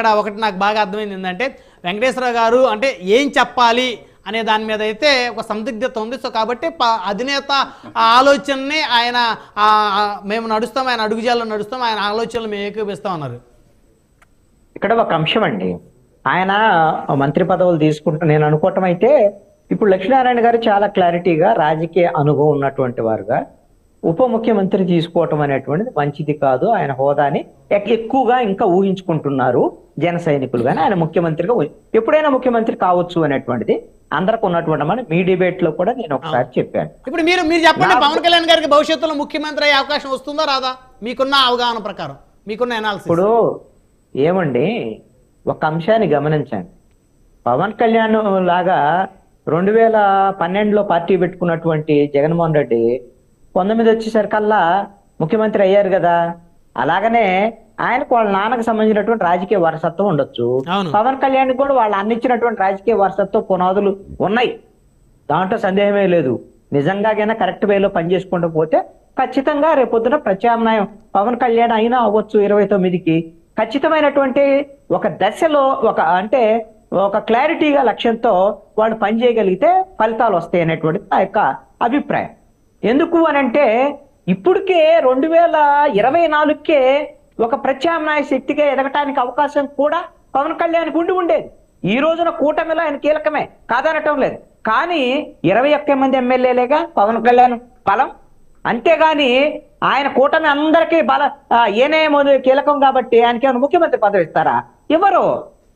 ఇక్కడ ఒకటి నాకు బాగా అర్థమైంది ఏంటంటే వెంకటేశ్వర గారు అంటే ఏం చెప్పాలి అనే దాని మీద అయితే ఒక సందిగ్ధత ఉంది. సో కాబట్టి అధినేత ఆ ఆలోచనని ఆయన మేము నడుస్తాం, ఆయన అడుగుజాల్లో నడుస్తాం, ఆయన ఆలోచనలు మేము ఏకీపిస్తాం అన్నారు. ఇక్కడ ఒక అంశం అండి, ఆయన మంత్రి పదవులు తీసుకుంటూ నేను అనుకోవటం అయితే ఇప్పుడు లక్ష్మీనారాయణ గారు చాలా క్లారిటీగా రాజకీయ అనుభవం ఉన్నటువంటి వారుగా ఉప ముఖ్యమంత్రి తీసుకోవటం అనేటువంటిది మంచిది కాదు, ఆయన హోదాని ఎక్కువగా ఇంకా ఊహించుకుంటున్నారు జన సైనికులు. కానీ ఆయన ముఖ్యమంత్రిగా ఎప్పుడైనా ముఖ్యమంత్రి కావచ్చు అనేటువంటిది అందరికి ఉన్నటువంటి మన మీ డిబేట్ లో కూడా నేను ఒకసారి చెప్పాను. ఇప్పుడు మీరు చెప్పండి, పవన్ కళ్యాణ్ గారికి భవిష్యత్తులో ముఖ్యమంత్రి అయ్యే అవకాశం వస్తుందా రాదా మీకున్న అవగాహన ప్రకారం, మీకున్న అనాలిసిస్? ఇప్పుడు ఏమండి, ఒక అంశాన్ని గమనించండి, పవన్ కళ్యాణ్ లాగా 2012లో పార్టీ పెట్టుకున్నటువంటి జగన్మోహన్ రెడ్డి 19 వచ్చేసరికల్లా ముఖ్యమంత్రి అయ్యారు కదా. అలాగనే ఆయనకు వాళ్ళ నాన్నకు సంబంధించినటువంటి రాజకీయ వారసత్వం ఉండొచ్చు, పవన్ కళ్యాణ్ కూడా వాళ్ళ అన్నిచ్చినటువంటి రాజకీయ వారసత్వ పునాదులు ఉన్నాయి, దాంట్లో సందేహమే లేదు. నిజంగాగైనా కరెక్ట్ వేలో పనిచేసుకుంటూ పోతే ఖచ్చితంగా రేపొద్దున ప్రత్యామ్నాయం పవన్ కళ్యాణ్ అయినా అవ్వచ్చు 29కి. ఖచ్చితమైనటువంటి ఒక దశలో ఒక క్లారిటీగా లక్ష్యంతో వాళ్ళు పనిచేయగలిగితే ఫలితాలు వస్తాయి అనేటువంటిది నా యొక్క అభిప్రాయం. ఎందుకు అనంటే ఇప్పటికే 2024కే ఒక ప్రత్యామ్నాయ శక్తిగా ఎదగటానికి అవకాశం కూడా పవన్ కళ్యాణ్కి ఉండేది. ఈ రోజున కూటమిలో ఆయన కీలకమే కాదనటం లేదు, కానీ 21 మంది ఎమ్మెల్యేలేగా పవన్ కళ్యాణ్ బలం. అంతేగాని ఆయన కూటమి అందరికీ ఏనే కీలకం కాబట్టి ఆయనకి ముఖ్యమంత్రి పదవి ఇస్తారా? ఎవరు?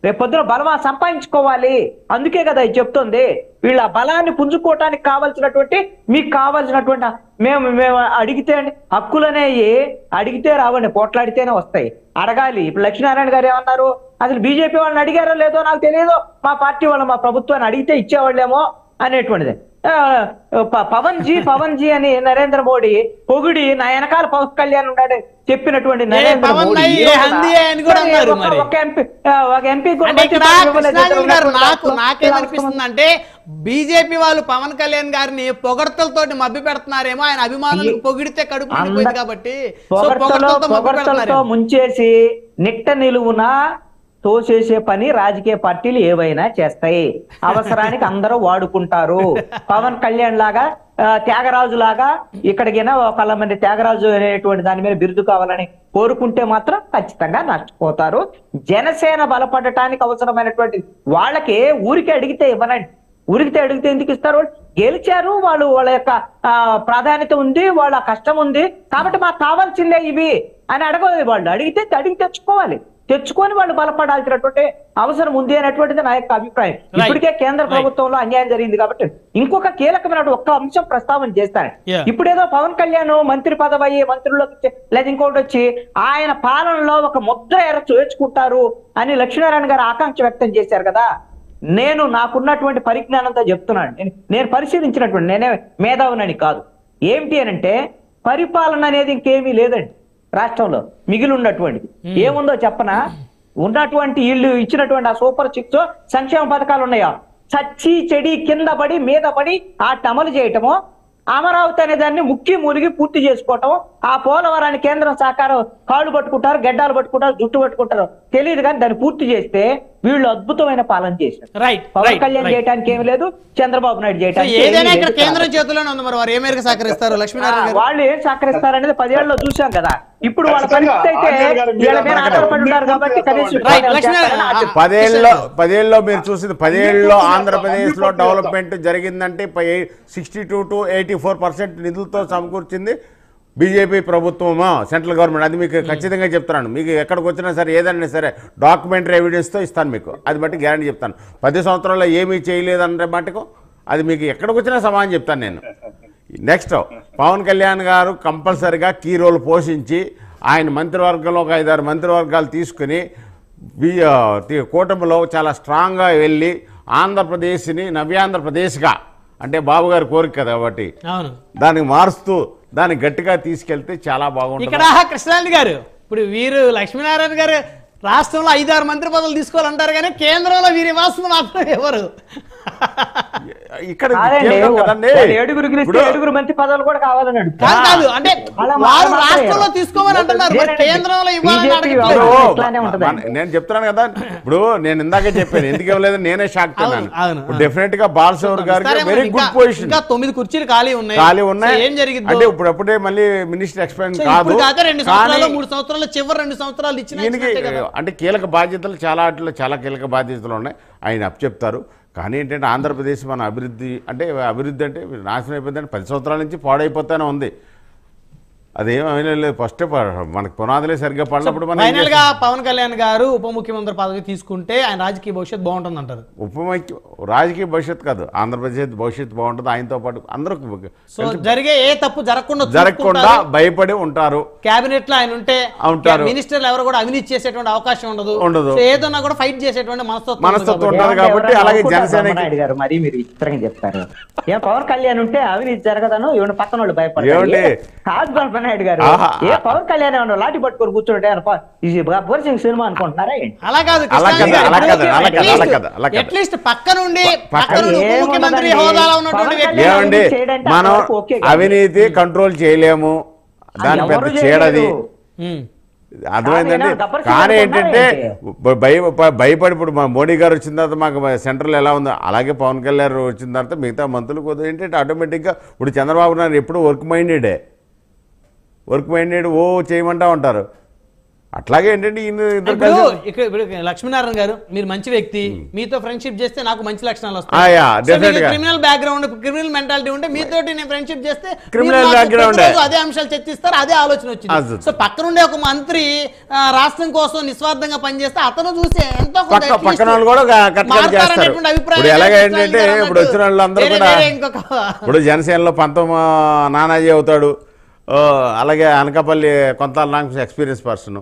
రేపొద్దున బలమా సంపాదించుకోవాలి, అందుకే కదా ఇది చెప్తుంది. వీళ్ళ బలాన్ని పుంజుకోవటానికి కావాల్సినటువంటి మీకు కావాల్సినటువంటి మేము అడిగితే హక్కులనేవి అడిగితే రావండి, పోట్లాడితేనే వస్తాయి. అడగాలి. ఇప్పుడు లక్ష్మీనారాయణ గారు ఏమన్నారు, అసలు బీజేపీ వాళ్ళని అడిగారో లేదో నాకు తెలియదు, మా పార్టీ వాళ్ళు మా ప్రభుత్వాన్ని అడిగితే ఇచ్చేవాళ్ళేమో అనేటువంటిది. పవన్ జీ అని నరేంద్ర మోడీ పొగిడి నా వెనకాల పవన్ కళ్యాణ్ ఉన్నాడు చెప్పినటువంటి నరేంద్ర మోడీ నాకేమనిపిస్తుందంటే బీజేపీ వాళ్ళు పవన్ కళ్యాణ్ గారిని పొగడ్తలతోటి మభ్య పెడుతున్నారేమో, ఆయన అభిమానులు పొగిడితే కడుపు నిండిపోయింది కాబట్టి పొగడ్తలతో ముంచేసి నిట్ట నిలువున తోసేసే పని రాజకీయ పార్టీలు ఏవైనా చేస్తాయి. అవసరానికి అందరూ వాడుకుంటారు. పవన్ కళ్యాణ్ లాగా త్యాగరాజు లాగా ఇక్కడికైనా ఒకళ్ళ మంది త్యాగరాజు అనేటువంటి దాని మీద బిరుదు కావాలని కోరుకుంటే మాత్రం ఖచ్చితంగా నష్టపోతారు. జనసేన బలపడటానికి అవసరమైనటువంటి వాళ్ళకి ఊరికే అడిగితే ఇవ్వనండి, ఊరికితే అడిగితే ఎందుకు ఇస్తారు? గెలిచారు వాళ్ళు, వాళ్ళ యొక్క ప్రాధాన్యత ఉంది, వాళ్ళ కష్టం ఉంది కాబట్టి మాకు కావాల్సిందే ఇవి అని అడగదు. వాళ్ళు అడిగి తెచ్చుకొని వాళ్ళు బలపడాల్సినటువంటి అవసరం ఉంది అనేటువంటిది నా యొక్క అభిప్రాయం. ఇప్పటికే కేంద్ర ప్రభుత్వంలో అన్యాయం జరిగింది కాబట్టి ఇంకొక కీలకమైన ఒక్క అంశం ప్రస్తావన చేస్తాను. ఇప్పుడేదో పవన్ కళ్యాణ్ మంత్రి పదవి అయ్యి మంత్రుల్లోకి లేదా ఇంకోటి వచ్చి ఆయన పాలనలో ఒక ముద్ర చేర్చుకుంటారు అని లక్ష్మీనారాయణ గారు ఆకాంక్ష వ్యక్తం చేశారు కదా. నేను నాకున్నటువంటి పరిజ్ఞానంతో చెప్తున్నాను, నేను పరిశీలించినటువంటి, నేనే మేధావునని కాదు. ఏమిటి అనంటే పరిపాలన అనేది ఇంకేమీ లేదండి రాష్ట్రంలో. మిగిలి ఉన్నటువంటిది ఏముందో చెప్పనా? ఉన్నటువంటి వీళ్ళు ఇచ్చినటువంటి ఆ సూపర్ 6 సంక్షేమ పథకాలు ఉన్నాయా, చచ్చి చెడి కింద పడి మీద పడి వాటిని అమలు చేయటము, అమరావతి అనే దాన్ని ములిగి పూర్తి చేసుకోవటం, ఆ పోలవరాన్ని కేంద్రం సహకారం కాళ్ళు పట్టుకుంటారు, గడ్డాలు పట్టుకుంటారు, జుట్టు పట్టుకుంటారు తెలియదు, కానీ దాన్ని పూర్తి చేస్తే వీళ్ళు అద్భుతమైన పాలన చేశారు. పవన్ కళ్యాణ్ చేయడానికి ఏమి లేదు, చంద్రబాబు నాయుడు చేయడానికి కేంద్రం చేతిలోనే ఉంది. మరి వారు ఏ మేరకు సహకరిస్తారు? లక్ష్మీనారాయణ వాళ్ళు ఏం సహకరిస్తారు అనేది 10 ఏళ్ళలో చూసాం కదా. ఇప్పుడు వాళ్ళ పరిస్థితి అయితే వీళ్ళ మీద ఆధారపడి ఉన్నారు కాబట్టి 10 ఏళ్ళలో మీరు చూసింది, 10 ఏళ్ళలో ఆంధ్రప్రదేశ్ లో డెవలప్మెంట్ జరిగిందంటే 62 to 84% నిధులతో సమకూర్చింది బీజేపీ ప్రభుత్వమా, సెంట్రల్ గవర్నమెంట్. అది మీకు ఖచ్చితంగా చెప్తున్నాను. మీకు ఎక్కడికి వచ్చినా సరే ఏదైనా సరే డాక్యుమెంటరీ ఎవిడెన్స్తో ఇస్తాను మీకు, అది బట్టి గ్యారంటీ చెప్తాను. 10 సంవత్సరాల్లో ఏమీ చేయలేదనే మటుకు అది మీకు ఎక్కడికి వచ్చినా సమానం చెప్తాను నేను. నెక్స్ట్ పవన్ కళ్యాణ్ గారు కంపల్సరిగా కీ రోల్ పోషించి ఆయన మంత్రివర్గంలో ఒక 5-6 మంత్రివర్గాలు తీసుకుని కూటమిలో చాలా స్ట్రాంగ్గా వెళ్ళి ఆంధ్రప్రదేశ్ని నవ్యాంధ్రప్రదేశ్గా, అంటే బాబు గారి కోరిక కాబట్టి దానికి మారుస్తూ దాన్ని గట్టిగా తీసుకెళ్తే చాలా బాగుంటుంది. ఇక్కడ కృష్ణారెడ్డి గారు, ఇప్పుడు వీరు లక్ష్మీనారాయణ గారు రాష్ట్రంలో 5-6 మంత్రి పదవులు తీసుకోవాలంటారు కానీ కేంద్రంలో వీరి వాసన మాత్రం ఎవరు? ఇక్కడ కాదండి, కీలకం కదండి. వాళ్ళు ఏడుగురికి ఇస్తే ఇప్పుడు ఏడుగురు మంత్రి పదవులు కూడా కావాలని కాదు కాదు అంటే అలా వారు మాట్లాడారు. రాష్ట్రంలో తీసుకోమని అంటున్నారు, మరి లేదండి. కేంద్రంలో ఇవ్వాలని BJP అడగట్లేదు. వాళ్ళు ఇట్లానే ఉంటదండి. నేను చెప్తున్నాను కదా, ఇప్పుడు నేను ఇందాకే చెప్పాను ఎందుకు ఇవ్వలేదు, నేనే షాక్ తిన్నాను. అవును. ఇప్పుడు డెఫినెట్ గా బాలశౌర్ గారికి ఇస్తారేమో, వెరీ ఇంకా- గుడ్ పొజిషన్, ఇంకా 9 కుర్చీలు ఖాళీ ఉన్నాయి. ఖాళీ ఉన్నాయి. సో ఏం జరిగింది అంటే ఇప్పుడప్పుడే మళ్ళీ మినిస్టర్ ఎక్స్పెండ్ కాదు, ఇప్పుడు కాక 2 సంవత్సరాలు కానీ 3 సంవత్సరాలు చివరి 2 సంవత్సరాలు ఈయనకి ఇచ్చిన అంటే కీలక బాధ్యతలు చాలా కీలక బాధ్యతలు ఉన్నాయి, ఆయన చెప్తారు. కానీ ఏంటంటే ఆంధ్రప్రదేశ్ మన అభివృద్ధి అంటే నాశనం అయిపోయిందంటే 10 సంవత్సరాల నుంచి పాడైపోతానే ఉంది. అదేమైనా లేదు, ఫస్ట్ మనకు పునాదులే సరిగ్గా పడినప్పుడు మనం ఫైనల్ గా పవన్ కళ్యాణ్ గారు ఉప ముఖ్యమంత్రి పదవి తీసుకుంటే ఆయన రాజకీయ భవిష్యత్తు బాగుంటుంది అంటారు. రాజకీయ భవిష్యత్తు కాదు, ఆంధ్రప్రదేశ్ భవిష్యత్తు బాగుంటుంది. ఆయనతో పాటు అందరూ సో జరిగే ఏ తప్పు జరగకుండా భయపడి ఉంటారు. కేబినెట్ లో ఆయన ఉంటే ఉంటారు. మినిస్టర్లు ఎవరు కూడా అవినీతి చేసేటువంటి అవకాశం ఉండదు. ఉండదు. సో ఏదన్నా కూడా ఫైట్ చేసేటువంటి మనస్తత్వం ఉంటుంది కాబట్టి అలాగే జనసేన గారు మరి మీరు విచిత్రంగా చెప్తారు. ఏం పవన్ కళ్యాణ్ ఉంటే అవినీతి జరగదను ఇవన్న పక్కన వాళ్ళు భయపడతారు. ఏమండి? కాదు నాయుడు గారు, ఆహా. ఏ పవన్ కళ్యాణ్ ఏమన్నా లాఠీ పట్టుకొని కూర్చుంటే బోర్సింగ్ సినిమా అనుకుంటున్నారా ఏంటి? అలా కాదు అట్లీస్ట్ పక్క నుండి ఉప ముఖ్యమంత్రి హోదాలో ఉన్నటువంటి వ్యక్తి ఏమండి, మనం అవినీతి కంట్రోల్ చేయలేము, దాని పెద్ద చేయడది అర్థమైందండి. కానీ ఏంటంటే భయపడి ఇప్పుడు మా మోడీ గారు వచ్చిన తర్వాత మాకు సెంట్రల్ ఎలా ఉందో అలాగే పవన్ కళ్యాణ్ వచ్చిన తర్వాత మిగతా మంత్రులు కొద్దిగా ఏంటంటే ఆటోమేటిక్గా ఇప్పుడు చంద్రబాబు నాయుడు ఎప్పుడు వర్క్ మైండెడ్ ఓ చేయమంటా ఉంటారు. అట్లాగే ఏంటంటే ఇప్పుడు లక్ష్మీనారాయణ గారు మీరు మంచి వ్యక్తి, మీతో ఫ్రెండ్షిప్ చేస్తే నాకు మంచి లక్షణాలు వస్తాయి. క్రిమినల్ బ్యాక్గ్రౌండ్ క్రిమినల్ మెంటాలిటీ ఉంటే మీతో నేను ఫ్రెండ్షిప్ చేస్తే క్రిమినల్ బ్యాక్గ్రౌండ్ అదే అంశాలు చర్చిస్తారు, అదే ఆలోచన వచ్చింది. సో పక్కనుండే ఒక మంత్రి రాష్ట్రం కోసం నిస్వార్థంగా పనిచేస్తే అతను చూసే ఎంతో పక్కన వాళ్ళు కూడా చేస్తారు. ఇప్పుడు ఎలాగేంటంటే ఇప్పుడు వచ్చిన వాళ్ళందరూ కూడా ఇప్పుడు జనసేనలో నానాజీ అవుతాడు, అలాగే అనకాపల్లి కొంత నాకు experience person,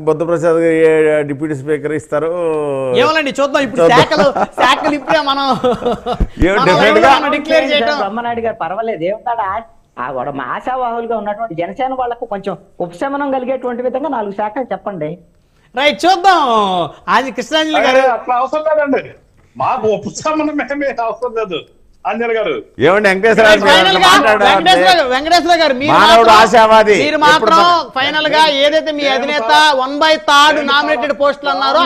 Buddha Prasad deputy speaker ఇస్తారు. ఏమోనండి చూద్దాం ఇప్పుడు శాఖలు ఇప్పుడే మనం డిక్లేర్ చేయడం. బ్రహ్మనాయుడు గారు పర్వాలేదు, ఏమవుతాడా మా ఆశావాహులుగా ఉన్నటువంటి జనసేన వాళ్ళకు కొంచెం ఉపశమనం కలిగేటువంటి విధంగా 4 శాఖలు చెప్పండి. రైట్, చూద్దాం. అది కృష్ణాంజలి గారు అట్లా అవసరం లేదండి, మాకు ఉపశమనం ఏమీ అవసరం లేదు. అంజలి గారు ఏమండి వెంకటేశ్వర గారు మీరు మాత్రం ఫైనల్ గా ఏదైతే మీ అధినేత 1/3 నామినేటెడ్ పోస్టులు అన్నారో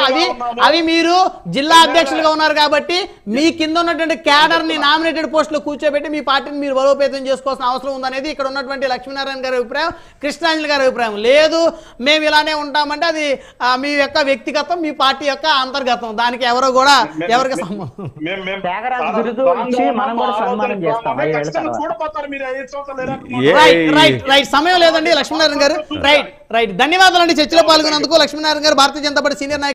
అవి మీరు జిల్లా అధ్యక్షులుగా ఉన్నారు కాబట్టి మీ కింద ఉన్నటువంటి క్యాడర్ ని నామినేటెడ్ పోస్టులు కూర్చోబెట్టి మీ పార్టీని మీరు బలోపేతం చేసుకోవాల్సిన అవసరం ఉందనేది ఇక్కడ ఉన్నటువంటి లక్ష్మీనారాయణ గారి అభిప్రాయం, కృష్ణాంజలి గారి అభిప్రాయం. లేదు మేము ఇలానే ఉంటామంటే అది మీ యొక్క వ్యక్తిగతం, మీ పార్టీ యొక్క అంతర్గతం, దానికి ఎవరో కూడా ఎవరికి సంబంధం. సమయం లేదండి లక్ష్మీనారాయణ గారు. రైట్ ధన్యవాదాలు అండి చర్చలో పాల్గొన్నందుకు. లక్ష్మీనారాయణ గారు భారతీయ జనతా పార్టీ సీనియర్ నాయకులు.